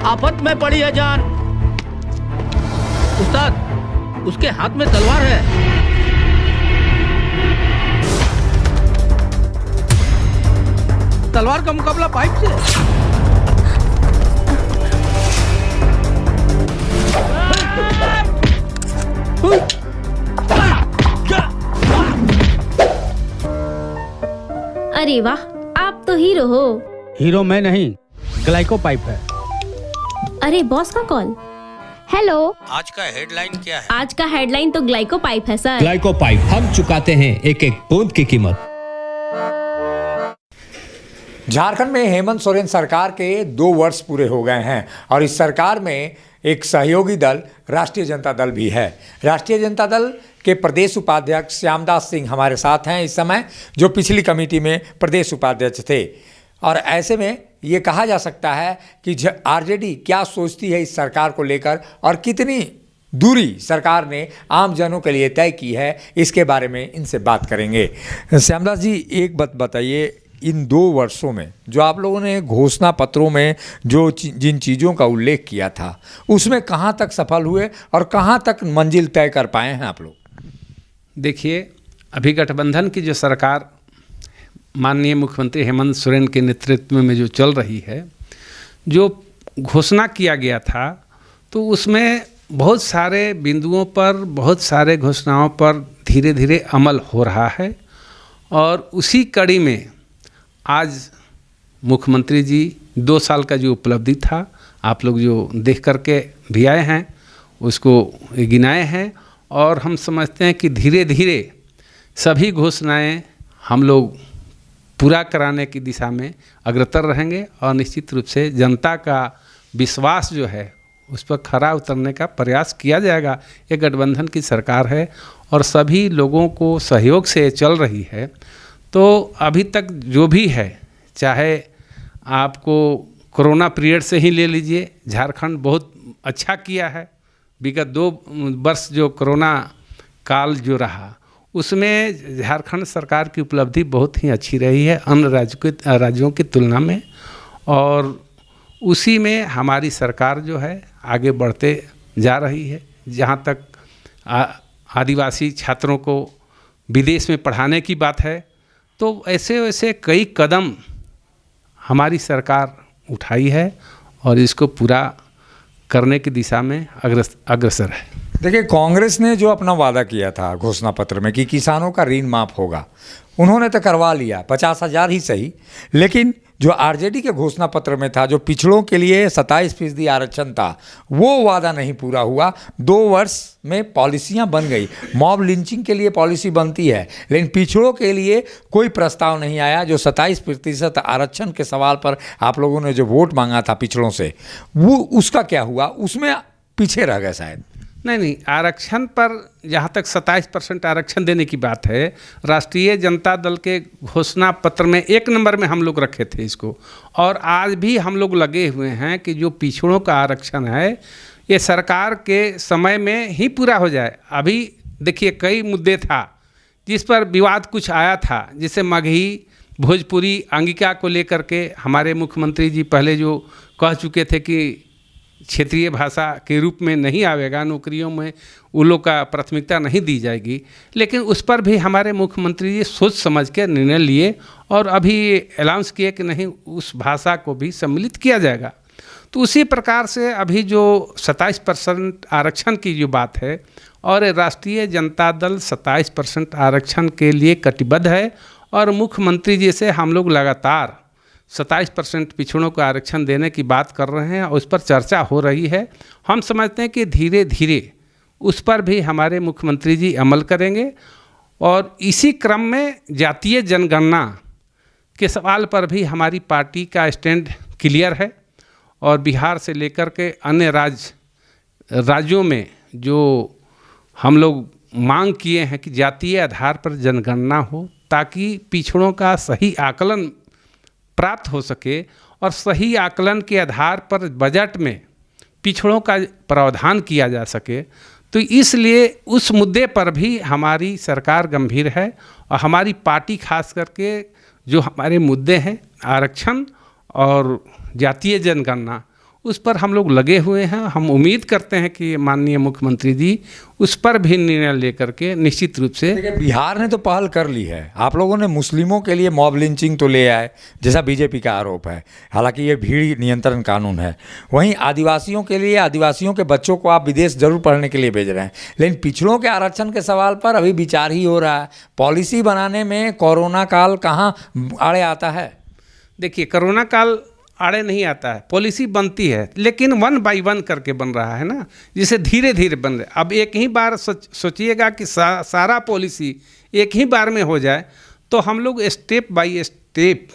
आफत में पड़ी है जान। उस्ताद, उसके हाथ में तलवार है। तलवार का मुकाबला पाइप से। अरे वाह, आप तो हीरो हो। हीरो मैं नहीं, ग्लाइको पाइप है। अरे बॉस का कॉल। हेलो, आज का हेडलाइन क्या है? आज का हेडलाइन तो ग्लाइको पाइप है सर। ग्लाइको पाइप, हम चुकाते हैं एक एक बूंद की कीमत। झारखंड में हेमंत सोरेन सरकार के 2 वर्ष पूरे हो गए हैं और इस सरकार में एक सहयोगी दल राष्ट्रीय जनता दल भी है। राष्ट्रीय जनता दल के प्रदेश उपाध्यक्ष श्यामदास सिंह हमारे साथ हैं इस समय, जो पिछली कमेटी में प्रदेश उपाध्यक्ष थे। और ऐसे में ये कहा जा सकता है कि आरजेडी क्या सोचती है इस सरकार को लेकर और कितनी दूरी सरकार ने आम जनों के लिए तय की है, इसके बारे में इनसे बात करेंगे। श्यामदास जी, एक बात बताइए, इन 2 वर्षों में जो आप लोगों ने घोषणा पत्रों में जो जिन चीज़ों का उल्लेख किया था, उसमें कहाँ तक सफल हुए और कहाँ तक मंजिल तय कर पाए हैं आप लोग? देखिए, अभी गठबंधन की जो सरकार माननीय मुख्यमंत्री हेमंत सोरेन के नेतृत्व में जो चल रही है, जो घोषणा किया गया था, तो उसमें बहुत सारे बिंदुओं पर, बहुत सारे घोषणाओं पर धीरे धीरे अमल हो रहा है। और उसी कड़ी में आज मुख्यमंत्री जी 2 साल का जो उपलब्धि था, आप लोग जो देख करके भी आए हैं, उसको गिनाए हैं। और हम समझते हैं कि धीरे धीरे सभी घोषणाएं हम लोग पूरा कराने की दिशा में अग्रसर रहेंगे और निश्चित रूप से जनता का विश्वास जो है उस पर खरा उतरने का प्रयास किया जाएगा। ये गठबंधन की सरकार है और सभी लोगों को सहयोग से चल रही है। तो अभी तक जो भी है, चाहे आपको कोरोना पीरियड से ही ले लीजिए, झारखंड बहुत अच्छा किया है। विगत 2 वर्ष जो कोरोना काल जो रहा, उसमें झारखंड सरकार की उपलब्धि बहुत ही अच्छी रही है अन्य राज्यों की तुलना में। और उसी में हमारी सरकार जो है आगे बढ़ते जा रही है। जहाँ तक आदिवासी छात्रों को विदेश में पढ़ाने की बात है, तो ऐसे वैसे कई कदम हमारी सरकार उठाई है और इसको पूरा करने की दिशा में अग्रसर है। देखिए, कांग्रेस ने जो अपना वादा किया था घोषणा पत्र में कि किसानों का ऋण माफ़ होगा, उन्होंने तो करवा लिया, 50,000 ही सही। लेकिन जो आरजेडी के घोषणा पत्र में था, जो पिछड़ों के लिए 27% आरक्षण था, वो वादा नहीं पूरा हुआ। 2 वर्ष में पॉलिसियां बन गई, मॉब लिंचिंग के लिए पॉलिसी बनती है, लेकिन पिछड़ों के लिए कोई प्रस्ताव नहीं आया। जो 27% आरक्षण के सवाल पर आप लोगों ने जो वोट मांगा था पिछड़ों से, वो उसका क्या हुआ? उसमें पीछे रह गए शायद। नहीं, आरक्षण पर जहाँ तक 27% आरक्षण देने की बात है, राष्ट्रीय जनता दल के घोषणा पत्र में 1 नंबर में हम लोग रखे थे इसको। और आज भी हम लोग लगे हुए हैं कि जो पिछड़ों का आरक्षण है, ये सरकार के समय में ही पूरा हो जाए। अभी देखिए, कई मुद्दे था जिस पर विवाद कुछ आया था, जैसे मगही, भोजपुरी, अंगिका को लेकर के हमारे मुख्यमंत्री जी पहले जो कह चुके थे कि क्षेत्रीय भाषा के रूप में नहीं आवेगा, नौकरियों में उन लोग का प्राथमिकता नहीं दी जाएगी। लेकिन उस पर भी हमारे मुख्यमंत्री जी सोच समझ के निर्णय लिए और अभी अनाउंस किए कि नहीं, उस भाषा को भी सम्मिलित किया जाएगा। तो उसी प्रकार से अभी जो 27% आरक्षण की जो बात है, और राष्ट्रीय जनता दल 27% आरक्षण के लिए कटिबद्ध है। और मुख्यमंत्री जी से हम लोग लगातार 27% पिछड़ों को आरक्षण देने की बात कर रहे हैं और उस पर चर्चा हो रही है। हम समझते हैं कि धीरे धीरे उस पर भी हमारे मुख्यमंत्री जी अमल करेंगे। और इसी क्रम में जातीय जनगणना के सवाल पर भी हमारी पार्टी का स्टैंड क्लियर है। और बिहार से लेकर के अन्य राज्यों में जो हम लोग मांग किए हैं कि जातीय आधार पर जनगणना हो, ताकि पिछड़ों का सही आकलन प्राप्त हो सके और सही आकलन के आधार पर बजट में पिछड़ों का प्रावधान किया जा सके। तो इसलिए उस मुद्दे पर भी हमारी सरकार गंभीर है और हमारी पार्टी खास करके जो हमारे मुद्दे हैं आरक्षण और जातीय जनगणना, उस पर हम लोग लगे हुए हैं। हम उम्मीद करते हैं कि माननीय मुख्यमंत्री जी उस पर भी निर्णय लेकर के निश्चित रूप से। देखिए, बिहार ने तो पहल कर ली है। आप लोगों ने मुस्लिमों के लिए मॉब लिंचिंग तो ले आए, जैसा बीजेपी का आरोप है, हालांकि ये भीड़ नियंत्रण कानून है। वहीं आदिवासियों के लिए, आदिवासियों के बच्चों को आप विदेश जरूर पढ़ने के लिए भेज रहे हैं, लेकिन पिछड़ों के आरक्षण के सवाल पर अभी विचार ही हो रहा है। पॉलिसी बनाने में कोरोना काल कहाँ आड़े आता है? देखिए, कोरोना काल आड़े नहीं आता है, पॉलिसी बनती है, लेकिन 1 बाय 1 करके बन रहा है ना, जिसे धीरे धीरे बन रहा है। अब एक ही बार सोचिएगा कि सारा पॉलिसी एक ही बार में हो जाए, तो हम लोग स्टेप बाय स्टेप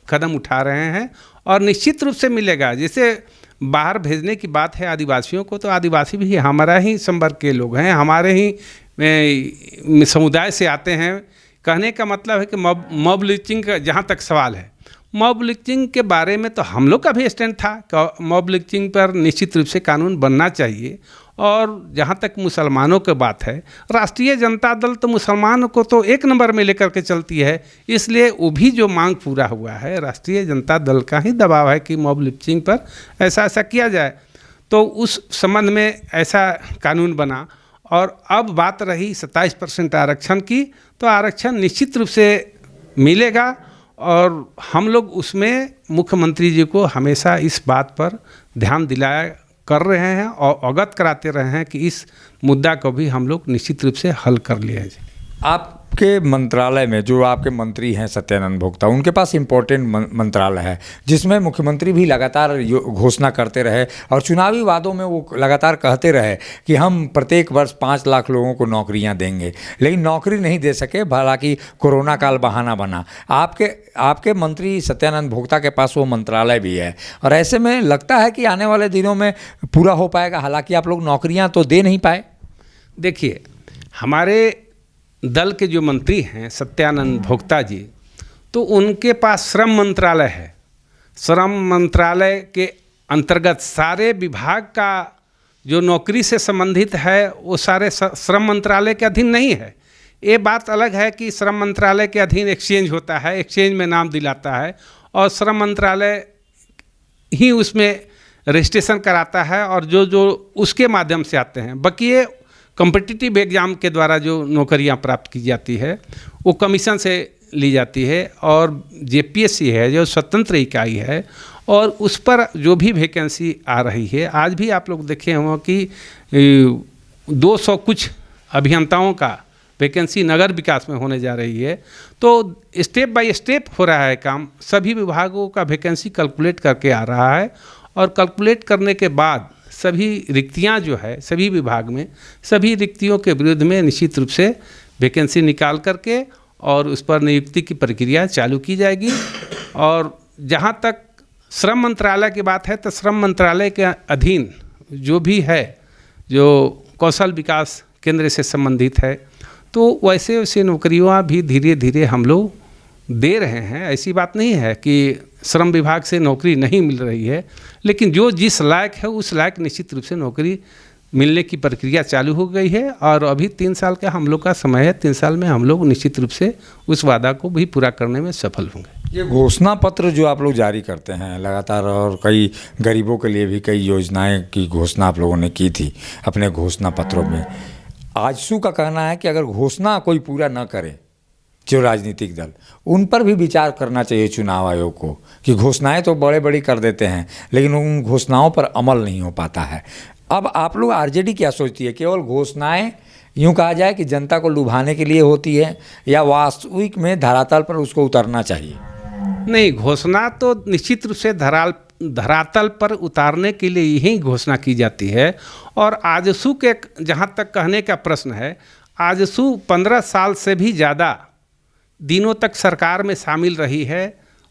कदम उठा रहे हैं और निश्चित रूप से मिलेगा। जैसे बाहर भेजने की बात है आदिवासियों को, तो आदिवासी भी हमारा ही संवर्ग के लोग हैं, हमारे ही समुदाय से आते हैं। कहने का मतलब है कि मॉब लिंचिंग का जहाँ तक सवाल है, मॉब लिंचिंग के बारे में तो हम लोग का भी स्टैंड था कि मॉब लिंचिंग पर निश्चित रूप से कानून बनना चाहिए। और जहाँ तक मुसलमानों की बात है, राष्ट्रीय जनता दल तो मुसलमानों को तो एक नंबर में लेकर के चलती है, इसलिए वो भी जो मांग पूरा हुआ है, राष्ट्रीय जनता दल का ही दबाव है कि मॉब लिंचिंग पर ऐसा ऐसा किया जाए। तो उस संबंध में ऐसा कानून बना। और अब बात रही 27% आरक्षण की, तो आरक्षण निश्चित रूप से मिलेगा और हम लोग उसमें मुख्यमंत्री जी को हमेशा इस बात पर ध्यान दिलाया कर रहे हैं और अवगत कराते रहे हैं कि इस मुद्दा को भी हम लोग निश्चित रूप से हल कर लिया जाए। आपके मंत्रालय में जो आपके मंत्री हैं सत्यानंद भोक्ता, उनके पास इम्पोर्टेंट मंत्रालय है जिसमें मुख्यमंत्री भी लगातार घोषणा करते रहे और चुनावी वादों में वो लगातार कहते रहे कि हम प्रत्येक वर्ष 5 लाख लोगों को नौकरियां देंगे, लेकिन नौकरी नहीं दे सके, हालांकि कोरोना काल बहाना बना। आपके मंत्री सत्यानंद भोक्ता के पास वो मंत्रालय भी है और ऐसे में लगता है कि आने वाले दिनों में पूरा हो पाएगा, हालांकि आप लोग नौकरियाँ तो दे नहीं पाए। देखिए, हमारे दल के जो मंत्री हैं सत्यानंद भोक्ता जी, तो उनके पास श्रम मंत्रालय है। श्रम मंत्रालय के अंतर्गत सारे विभाग का जो नौकरी से संबंधित है वो सारे श्रम मंत्रालय के अधीन नहीं है। ये बात अलग है कि श्रम मंत्रालय के अधीन एक्सचेंज होता है, एक्सचेंज में नाम दिलाता है और श्रम मंत्रालय ही उसमें रजिस्ट्रेशन कराता है और जो उसके माध्यम से आते हैं। बाकी ये कॉम्पिटिटिव एग्ज़ाम के द्वारा जो नौकरियां प्राप्त की जाती है वो कमीशन से ली जाती है और जेपीएससी है जो स्वतंत्र इकाई है और उस पर जो भी वैकेंसी आ रही है, आज भी आप लोग देखे हों कि 200 कुछ अभियंताओं का वैकेंसी नगर विकास में होने जा रही है। तो स्टेप बाय स्टेप हो रहा है काम, सभी विभागों का वैकेंसी कैलकुलेट करके आ रहा है और कैलकुलेट करने के बाद सभी रिक्तियां जो है सभी विभाग में, सभी रिक्तियों के विरुद्ध में निश्चित रूप से वैकेंसी निकाल करके और उस पर नियुक्ति की प्रक्रिया चालू की जाएगी। और जहां तक श्रम मंत्रालय की बात है, तो श्रम मंत्रालय के अधीन जो भी है, जो कौशल विकास केंद्र से संबंधित है, तो वैसे वैसे नौकरियां भी धीरे धीरे हम लोग दे रहे हैं। ऐसी बात नहीं है कि श्रम विभाग से नौकरी नहीं मिल रही है, लेकिन जो जिस लायक है उस लायक निश्चित रूप से नौकरी मिलने की प्रक्रिया चालू हो गई है और अभी 3 साल का हम लोग का समय है। 3 साल में हम लोग निश्चित रूप से उस वादा को भी पूरा करने में सफल होंगे। ये घोषणा पत्र जो आप लोग जारी करते हैं लगातार, और कई गरीबों के लिए भी कई योजनाएं की घोषणा आप लोगों ने की थी अपने घोषणा पत्रों में, आजसू का कहना है कि अगर घोषणा कोई पूरा न करे जो राजनीतिक दल, उन पर भी विचार करना चाहिए चुनाव आयोग को कि घोषणाएं तो बड़े बड़ी कर देते हैं लेकिन उन घोषणाओं पर अमल नहीं हो पाता है। अब आप लोग आरजेडी क्या सोचती है, केवल घोषणाएं यूँ कहा जाए कि जनता को लुभाने के लिए होती है या वास्तविक में धरातल पर उसको उतरना चाहिए? नहीं, घोषणा तो निश्चित रूप से धरातल पर उतारने के लिए यही घोषणा की जाती है। और आजसू के जहाँ तक कहने का प्रश्न है, आजसू 15 साल से भी ज़्यादा दिनों तक सरकार में शामिल रही है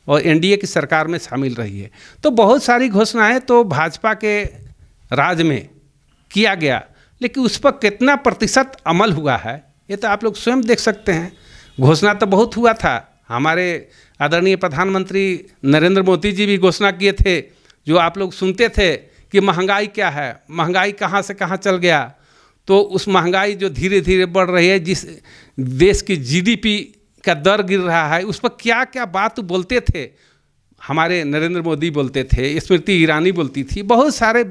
और एनडीए की सरकार में शामिल रही है, तो बहुत सारी घोषणाएं तो भाजपा के राज में किया गया, लेकिन उस पर कितना प्रतिशत अमल हुआ है ये तो आप लोग स्वयं देख सकते हैं। घोषणा तो बहुत हुआ था, हमारे आदरणीय प्रधानमंत्री नरेंद्र मोदी जी भी घोषणा किए थे, जो आप लोग सुनते थे कि महंगाई क्या है, महंगाई कहाँ से कहाँ चल गया, तो उस महंगाई जो धीरे धीरे बढ़ रही है, जिस देश की जीडीपी का दर गिर रहा है, उस पर क्या क्या बात बोलते थे। हमारे नरेंद्र मोदी बोलते थे, स्मृति ईरानी बोलती थी, बहुत सारे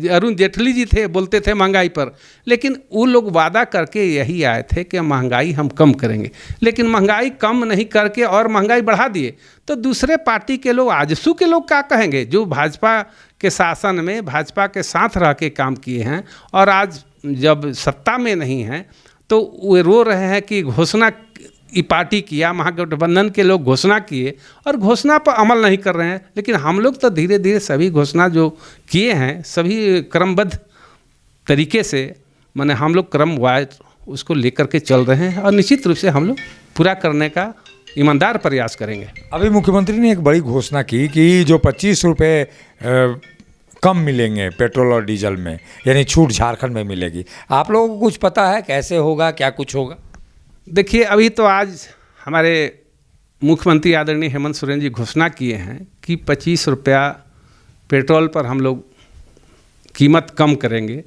अरुण जेटली जी थे बोलते थे महंगाई पर, लेकिन वो लोग वादा करके यही आए थे कि महंगाई हम कम करेंगे, लेकिन महंगाई कम नहीं करके और महंगाई बढ़ा दिए। तो दूसरे पार्टी के लोग, आजसू के लोग क्या कहेंगे, जो भाजपा के शासन में भाजपा के साथ रह के काम किए हैं और आज जब सत्ता में नहीं हैं तो वे रो रहे हैं कि घोषणा ये पार्टी किया, महागठबंधन के लोग घोषणा किए और घोषणा पर अमल नहीं कर रहे हैं। लेकिन हम लोग तो धीरे धीरे सभी घोषणा जो किए हैं सभी क्रमबद्ध तरीके से, माने हम लोग क्रमवार उसको लेकर के चल रहे हैं और निश्चित रूप से हम लोग पूरा करने का ईमानदार प्रयास करेंगे। अभी मुख्यमंत्री ने एक बड़ी घोषणा की कि जो 25 रुपये कम मिलेंगे पेट्रोल और डीजल में, यानी छूट झारखंड में मिलेगी। आप लोगों को कुछ पता है कैसे होगा, क्या कुछ होगा? देखिए, अभी तो आज हमारे मुख्यमंत्री आदरणीय हेमंत सोरेन जी घोषणा किए हैं कि 25 रुपया पेट्रोल पर हम लोग कीमत कम करेंगे।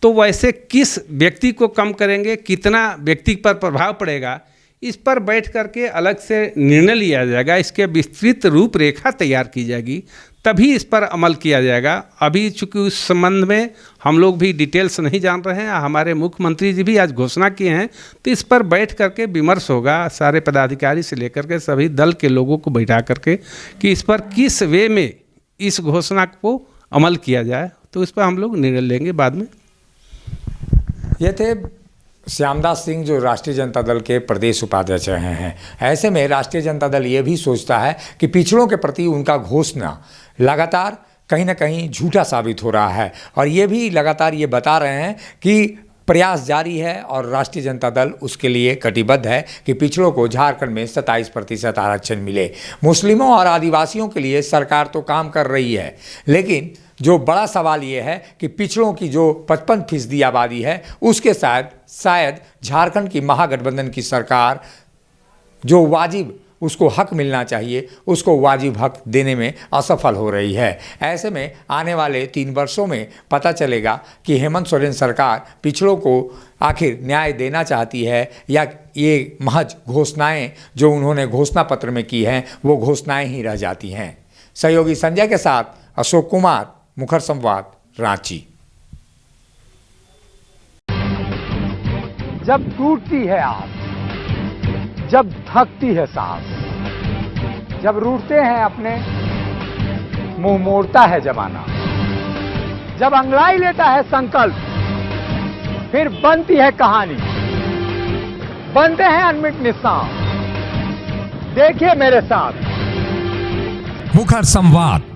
तो वैसे किस व्यक्ति को कम करेंगे, कितना व्यक्ति पर प्रभाव पड़ेगा, इस पर बैठ करके अलग से निर्णय लिया जाएगा, इसके विस्तृत रूपरेखा तैयार की जाएगी, तभी इस पर अमल किया जाएगा। अभी चूँकि उस संबंध में हम लोग भी डिटेल्स नहीं जान रहे हैं, हमारे मुख्यमंत्री जी भी आज घोषणा किए हैं, तो इस पर बैठ करके विमर्श होगा सारे पदाधिकारी से लेकर के सभी दल के लोगों को बैठा करके कि इस पर किस वे में इस घोषणा को अमल किया जाए, तो इस पर हम लोग निर्णय लेंगे बाद में। ये थे श्यामदास सिंह जो राष्ट्रीय जनता दल के प्रदेश उपाध्यक्ष रहे हैं। ऐसे में राष्ट्रीय जनता दल ये भी सोचता है कि पिछड़ों के प्रति उनका घोषणा लगातार कहीं ना कहीं झूठा साबित हो रहा है और ये भी लगातार ये बता रहे हैं कि प्रयास जारी है और राष्ट्रीय जनता दल उसके लिए कटिबद्ध है कि पिछड़ों को झारखंड में 27% आरक्षण मिले। मुस्लिमों और आदिवासियों के लिए सरकार तो काम कर रही है, लेकिन जो बड़ा सवाल ये है कि पिछड़ों की जो 55% आबादी है उसके शायद झारखंड की महागठबंधन की सरकार जो वाजिब उसको हक मिलना चाहिए उसको वाजिब हक देने में असफल हो रही है। ऐसे में आने वाले 3 वर्षों में पता चलेगा कि हेमंत सोरेन सरकार पिछड़ों को आखिर न्याय देना चाहती है या ये महज घोषणाएं जो उन्होंने घोषणा पत्र में की हैं वो घोषणाएं ही रह जाती हैं। सहयोगी संजय के साथ अशोक कुमार, मुखर संवाद, रांची। जब टूटती है आस, जब थकती है सांस, जब रूठते हैं अपने, मुंह मोड़ता है जमाना, जब अंगड़ाई लेता है संकल्प, फिर बनती है कहानी, बनते हैं अनमिट निशान। देखिए मेरे साथ मुखर संवाद